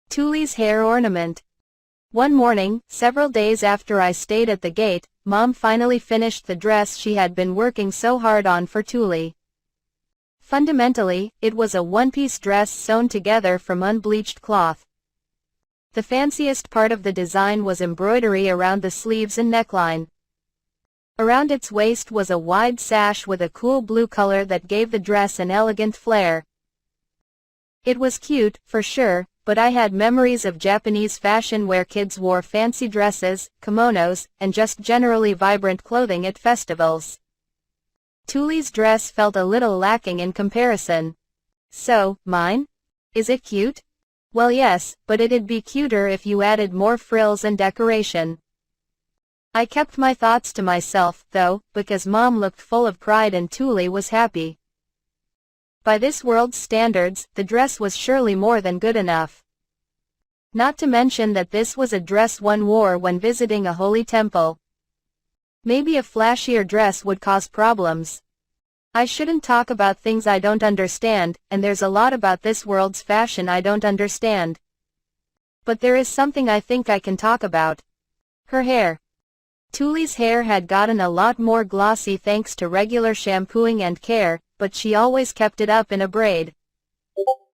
Tuli's hair ornament. One morning, several days after I stayed at the gate, Mom finally finished the dress she had been working so hard on for Tuli. Fundamentally, it was a one-piece dress sewn together from unbleached cloth. The fanciest part of the design was embroidery around the sleeves and neckline. Around its waist was a wide sash with a cool blue color that gave the dress an elegant flair. It was cute, for sure, but I had memories of Japanese fashion where kids wore fancy dresses, kimonos, and just generally vibrant clothing at festivals. Tuli's dress felt a little lacking in comparison. So, mine? Is it cute? Well yes, but it'd be cuter if you added more frills and decoration. I kept my thoughts to myself, though, because Mom looked full of pride and Tuli was happy. By this world's standards, the dress was surely more than good enough. Not to mention that this was a dress one wore when visiting a holy temple. Maybe a flashier dress would cause problems. I shouldn't talk about things I don't understand, and there's a lot about this world's fashion I don't understand. But there is something I think I can talk about. Her hair. Tuli's hair had gotten a lot more glossy thanks to regular shampooing and care, but she always kept it up in a braid.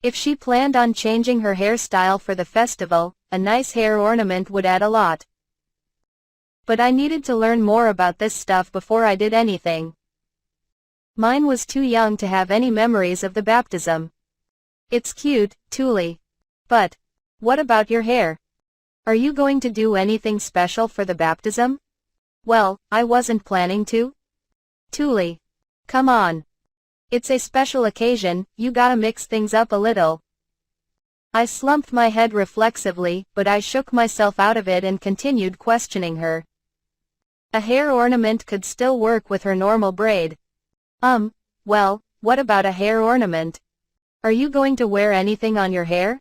If she planned on changing her hairstyle for the festival, a nice hair ornament would add a lot. But I needed to learn more about this stuff before I did anything. Mine was too young to have any memories of the baptism. It's cute, Tuli. But what about your hair? Are you going to do anything special for the baptism? Well, I wasn't planning to. Tuli. Come on. It's a special occasion, you gotta mix things up a little. I slumped my head reflexively, but I shook myself out of it and continued questioning her. A hair ornament could still work with her normal braid. Well, what about a hair ornament? Are you going to wear anything on your hair?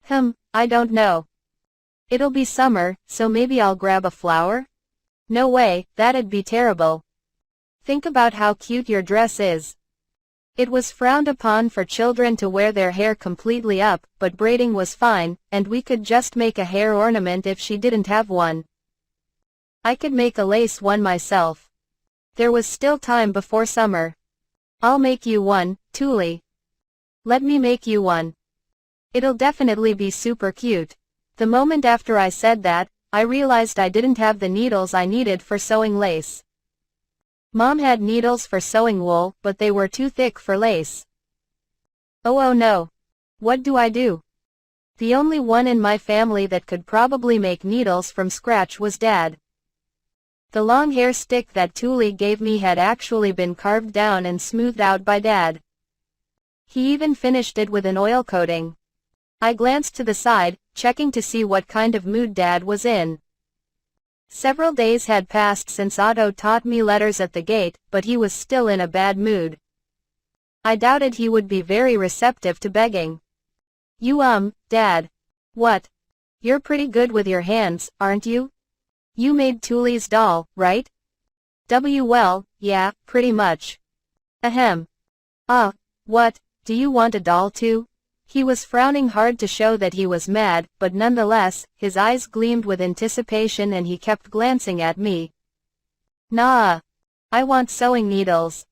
I don't know. It'll be summer, so maybe I'll grab a flower? No way, that'd be terrible. Think about how cute your dress is. It was frowned upon for children to wear their hair completely up, but braiding was fine, and we could just make a hair ornament if she didn't have one. I could make a lace one myself. There was still time before summer. I'll make you one, Tuli. Let me make you one. It'll definitely be super cute. The moment after I said that, I realized I didn't have the needles I needed for sewing lace. Mom had needles for sewing wool, but they were too thick for lace. Oh no. What do I do? The only one in my family that could probably make needles from scratch was Dad. The long hair stick that Tuli gave me had actually been carved down and smoothed out by Dad. He even finished it with an oil coating. I glanced to the side, checking to see what kind of mood Dad was in. Several days had passed since Otto taught me letters at the gate, but he was still in a bad mood. I doubted he would be very receptive to begging. Dad. What? You're pretty good with your hands, aren't you? You made Tuli's doll, right? Well, yeah, pretty much. Ahem. What, do you want a doll too? He was frowning hard to show that he was mad, but nonetheless, his eyes gleamed with anticipation and he kept glancing at me. Nah. I want sewing needles.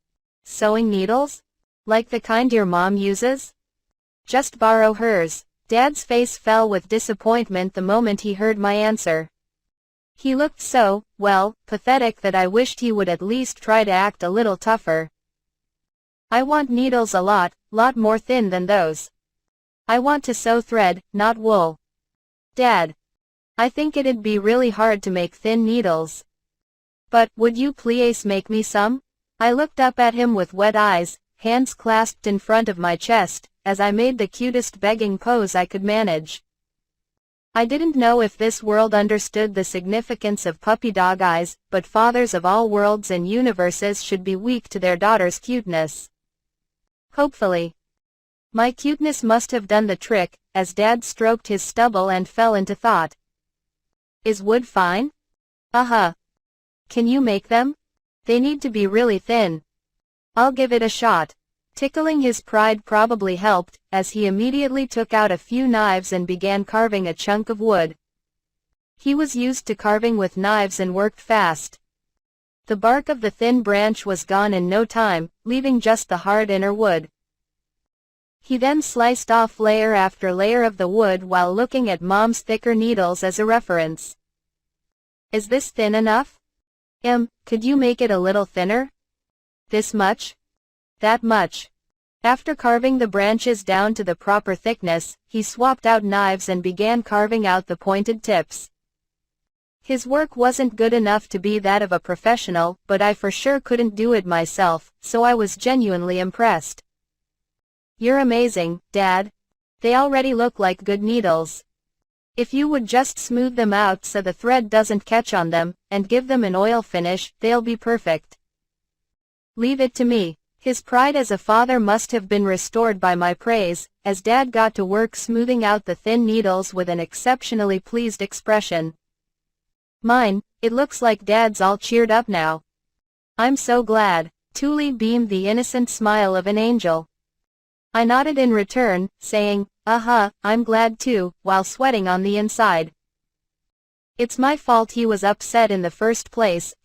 Sewing needles? Like the kind your mom uses? Just borrow hers. Dad's face fell with disappointment the moment he heard my answer. He looked so, well, pathetic that I wished he would at least try to act a little tougher. I want needles a lot more thin than those. I want to sew thread, not wool. Dad. I think it'd be really hard to make thin needles. But, would you please make me some? I looked up at him with wet eyes, hands clasped in front of my chest, as I made the cutest begging pose I could manage. I didn't know if this world understood the significance of puppy dog eyes, but fathers of all worlds and universes should be weak to their daughter's cuteness. Hopefully. My cuteness must have done the trick, as Dad stroked his stubble and fell into thought. Is wood fine? Can you make them? They need to be really thin. I'll give it a shot. Tickling his pride probably helped, as he immediately took out a few knives and began carving a chunk of wood. He was used to carving with knives and worked fast. The bark of the thin branch was gone in no time, leaving just the hard inner wood. He then sliced off layer after layer of the wood while looking at Mom's thicker needles as a reference. Is this thin enough? Could you make it a little thinner? This much? That much. After carving the branches down to the proper thickness, he swapped out knives and began carving out the pointed tips. His work wasn't good enough to be that of a professional, but I for sure couldn't do it myself, so I was genuinely impressed. You're amazing, Dad. They already look like good needles. If you would just smooth them out so the thread doesn't catch on them, and give them an oil finish, they'll be perfect. Leave it to me. His pride as a father must have been restored by my praise, as Dad got to work smoothing out the thin needles with an exceptionally pleased expression. It looks like Dad's all cheered up now. I'm so glad. Thule beamed the innocent smile of an angel. I nodded in return, saying, I'm glad too, while sweating on the inside. It's my fault he was upset in the first place,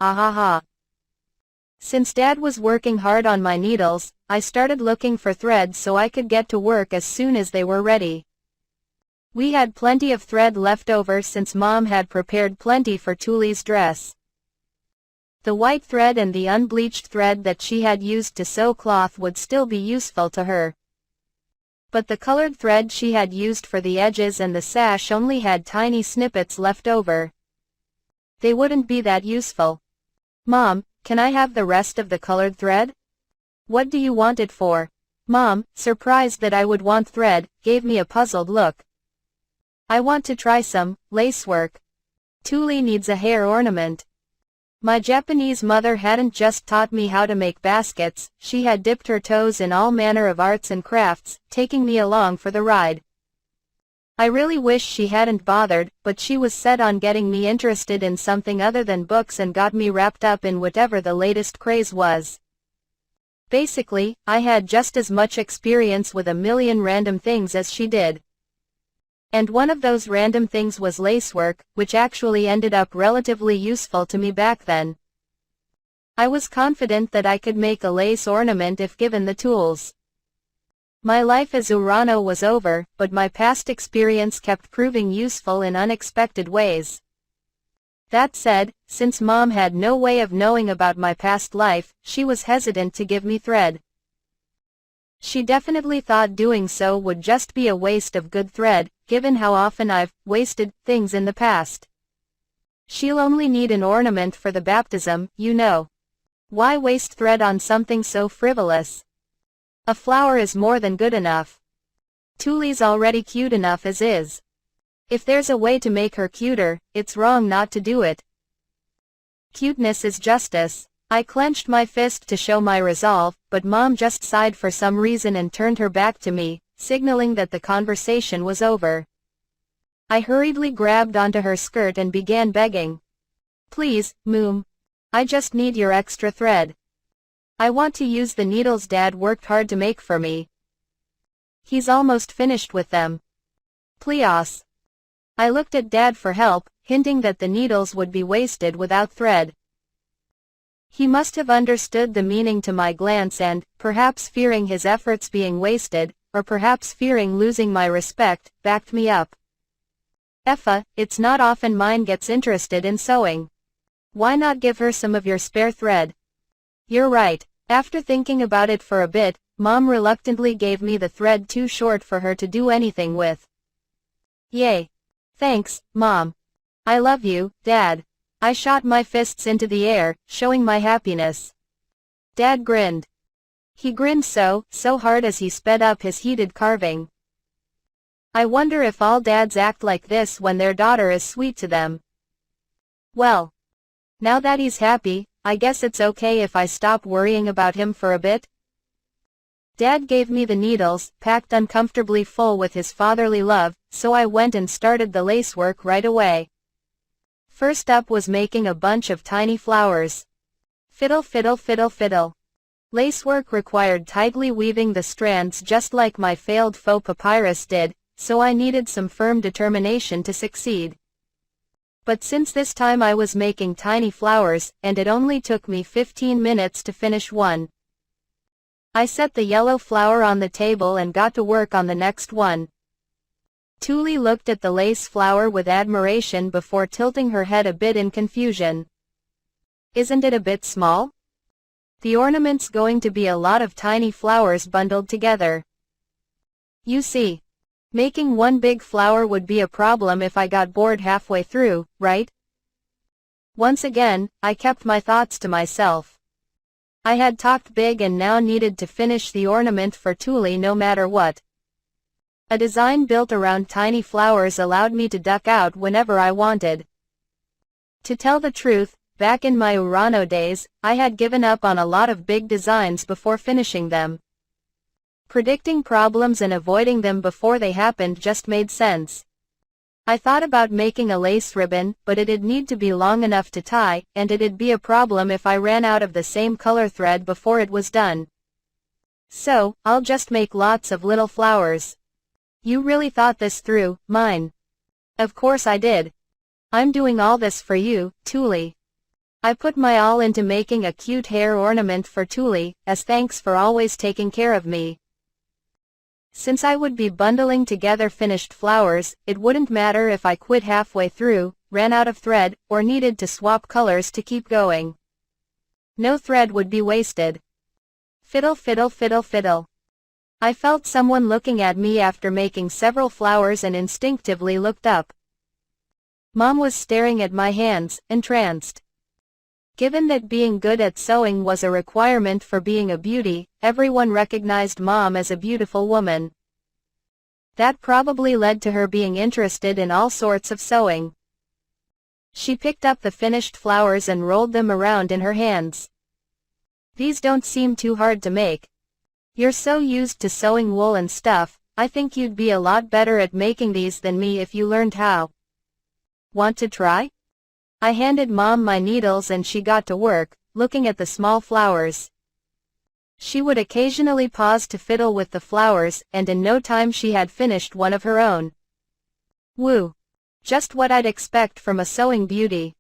Since Dad was working hard on my needles, I started looking for thread so I could get to work as soon as they were ready. We had plenty of thread left over since Mom had prepared plenty for Thule's dress. The white thread and the unbleached thread that she had used to sew cloth would still be useful to her. But the colored thread she had used for the edges and the sash only had tiny snippets left over. They wouldn't be that useful. Mom, can I have the rest of the colored thread? What do you want it for? Mom, surprised that I would want thread, gave me a puzzled look. I want to try some lacework. Thule needs a hair ornament. My Japanese mother hadn't just taught me how to make baskets, she had dipped her toes in all manner of arts and crafts, taking me along for the ride. I really wish she hadn't bothered, but she was set on getting me interested in something other than books and got me wrapped up in whatever the latest craze was. Basically, I had just as much experience with a million random things as she did. And one of those random things was lacework, which actually ended up relatively useful to me back then. I was confident that I could make a lace ornament if given the tools. My life as Urano was over, but my past experience kept proving useful in unexpected ways. That said, since Mom had no way of knowing about my past life, she was hesitant to give me thread. She definitely thought doing so would just be a waste of good thread, given how often I've wasted things in the past. She'll only need an ornament for the baptism, you know. Why waste thread on something so frivolous? A flower is more than good enough. Thule's already cute enough as is. If there's a way to make her cuter, it's wrong not to do it. Cuteness is justice. I clenched my fist to show my resolve, but Mom just sighed for some reason and turned her back to me, signaling that the conversation was over. I hurriedly grabbed onto her skirt and began begging. Please, Moom. I just need your extra thread. I want to use the needles Dad worked hard to make for me. He's almost finished with them. Please. I looked at Dad for help, hinting that the needles would be wasted without thread. He must have understood the meaning to my glance and, perhaps fearing his efforts being wasted, or perhaps fearing losing my respect, backed me up. Effa, it's not often mine gets interested in sewing. Why not give her some of your spare thread? You're right. After thinking about it for a bit, Mom reluctantly gave me the thread too short for her to do anything with. Yay. Thanks, Mom. I love you, Dad. I shot my fists into the air, showing my happiness. Dad grinned. He grinned so hard as he sped up his heated carving. I wonder if all dads act like this when their daughter is sweet to them. Well, now that he's happy, I guess it's okay if I stop worrying about him for a bit. Dad gave me the needles, packed uncomfortably full with his fatherly love, so I went and started the lacework right away. First up was making a bunch of tiny flowers. Fiddle fiddle fiddle fiddle. Lacework required tightly weaving the strands just like my failed faux papyrus did, so I needed some firm determination to succeed. But since this time I was making tiny flowers, and it only took me 15 minutes to finish one. I set the yellow flower on the table and got to work on the next one. Tuli looked at the lace flower with admiration before tilting her head a bit in confusion. Isn't it a bit small? The ornament's going to be a lot of tiny flowers bundled together. You see, making one big flower would be a problem if I got bored halfway through, right? Once again, I kept my thoughts to myself. I had talked big and now needed to finish the ornament for Tuli no matter what. A design built around tiny flowers allowed me to duck out whenever I wanted. To tell the truth, back in my Urano days, I had given up on a lot of big designs before finishing them. Predicting problems and avoiding them before they happened just made sense. I thought about making a lace ribbon, but it'd need to be long enough to tie, and it'd be a problem if I ran out of the same color thread before it was done. So, I'll just make lots of little flowers. You really thought this through, mine. Of course I did. I'm doing all this for you, Tuli. I put my all into making a cute hair ornament for Tuli, as thanks for always taking care of me. Since I would be bundling together finished flowers, it wouldn't matter if I quit halfway through, ran out of thread, or needed to swap colors to keep going. No thread would be wasted. Fiddle fiddle fiddle fiddle. I felt someone looking at me after making several flowers and instinctively looked up. Mom was staring at my hands, entranced. Given that being good at sewing was a requirement for being a beauty, everyone recognized Mom as a beautiful woman. That probably led to her being interested in all sorts of sewing. She picked up the finished flowers and rolled them around in her hands. These don't seem too hard to make. You're so used to sewing wool and stuff, I think you'd be a lot better at making these than me if you learned how. Want to try? I handed Mom my needles and she got to work, looking at the small flowers. She would occasionally pause to fiddle with the flowers, and in no time she had finished one of her own. Woo! Just what I'd expect from a sewing beauty.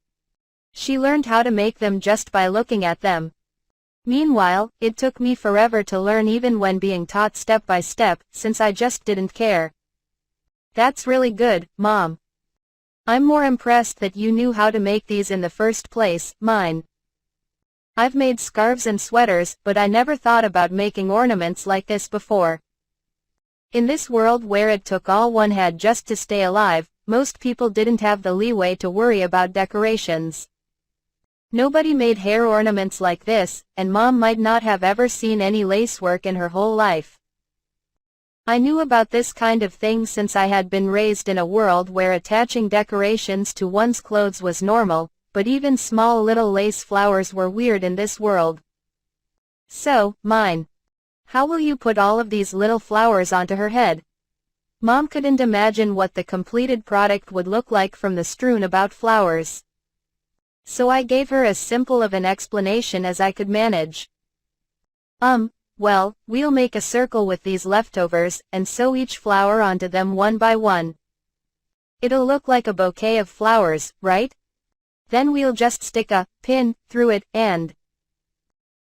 She learned how to make them just by looking at them. Meanwhile, it took me forever to learn even when being taught step by step, since I just didn't care. That's really good, Mom. I'm more impressed that you knew how to make these in the first place, mine. I've made scarves and sweaters, but I never thought about making ornaments like this before. In this world where it took all one had just to stay alive, most people didn't have the leeway to worry about decorations. Nobody made hair ornaments like this, and Mom might not have ever seen any lacework in her whole life. I knew about this kind of thing since I had been raised in a world where attaching decorations to one's clothes was normal, but even small little lace flowers were weird in this world. So, mine. How will you put all of these little flowers onto her head? Mom couldn't imagine what the completed product would look like from the strewn about flowers. So I gave her as simple of an explanation as I could manage. Well, we'll make a circle with these leftovers, and sew each flower onto them one by one. It'll look like a bouquet of flowers, right? Then we'll just stick a pin through it, and...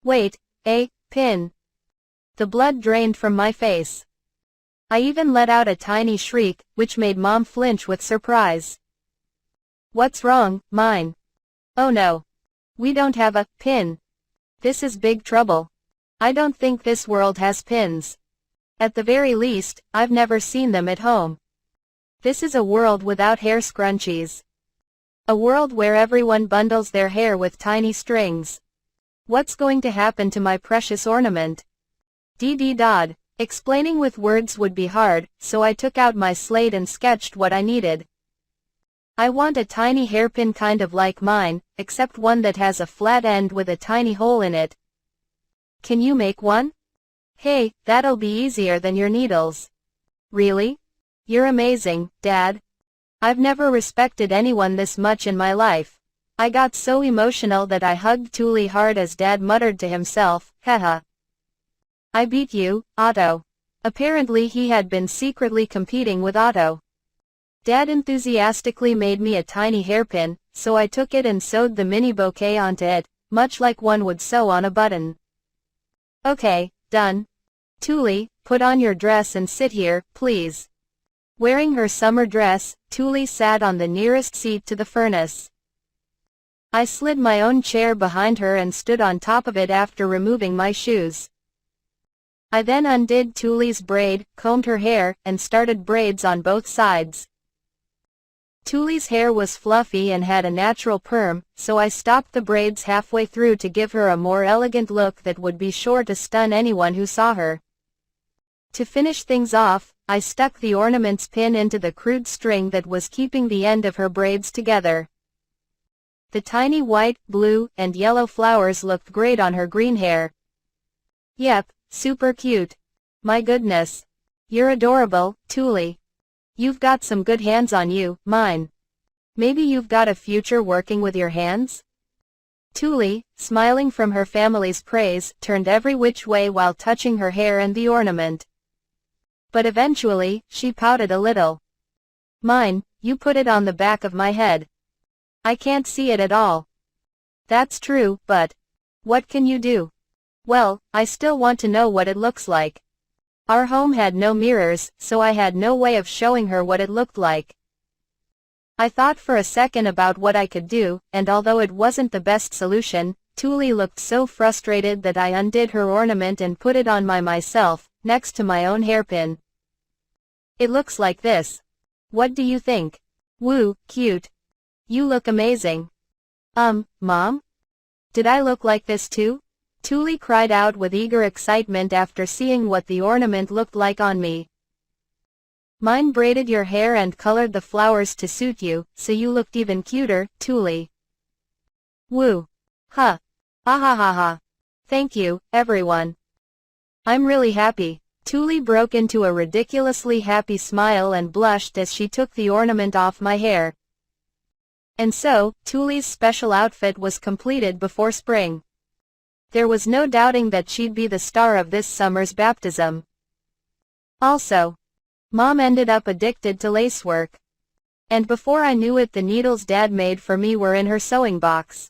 Wait, a pin. The blood drained from my face. I even let out a tiny shriek, which made Mom flinch with surprise. What's wrong, mine? Oh no. We don't have a pin. This is big trouble. I don't think this world has pins. At the very least, I've never seen them at home. This is a world without hair scrunchies. A world where everyone bundles their hair with tiny strings. What's going to happen to my precious ornament? Dee-dee-dod. Explaining with words would be hard, so I took out my slate and sketched what I needed. I want a tiny hairpin kind of like mine, except one that has a flat end with a tiny hole in it. Can you make one? Hey, that'll be easier than your needles. Really? You're amazing, Dad. I've never respected anyone this much in my life. I got so emotional that I hugged Tuli hard as Dad muttered to himself, haha. I beat you, Otto. Apparently he had been secretly competing with Otto. Dad enthusiastically made me a tiny hairpin, so I took it and sewed the mini bouquet onto it, much like one would sew on a button. Okay, done. Tuli, put on your dress and sit here, please. Wearing her summer dress, Tuli sat on the nearest seat to the furnace. I slid my own chair behind her and stood on top of it after removing my shoes. I then undid Tuli's braid, combed her hair, and started braids on both sides. Tuli's hair was fluffy and had a natural perm, so I stopped the braids halfway through to give her a more elegant look that would be sure to stun anyone who saw her. To finish things off, I stuck the ornament's pin into the crude string that was keeping the end of her braids together. The tiny white, blue, and yellow flowers looked great on her green hair. Yep, super cute. My goodness. You're adorable, Tuli. You've got some good hands on you, mine. Maybe you've got a future working with your hands? Tuli, smiling from her family's praise, turned every which way while touching her hair and the ornament. But eventually, she pouted a little. Mine, you put it on the back of my head. I can't see it at all. That's true, but what can you do? Well, I still want to know what it looks like. Our home had no mirrors, so I had no way of showing her what it looked like. I thought for a second about what I could do, and although it wasn't the best solution, Tuli looked so frustrated that I undid her ornament and put it on myself, next to my own hairpin. It looks like this. What do you think? Woo, cute. You look amazing. Mom? Did I look like this too? Tuli cried out with eager excitement after seeing what the ornament looked like on me. Mine braided your hair and colored the flowers to suit you, so you looked even cuter, Tuli. Woo. Huh. Ah ha ha ha. Thank you, everyone. I'm really happy. Tuli broke into a ridiculously happy smile and blushed as she took the ornament off my hair. And so, Tuli's special outfit was completed before spring. There was no doubting that she'd be the star of this summer's baptism. Also, Mom ended up addicted to lacework. And before I knew it, the needles Dad made for me were in her sewing box.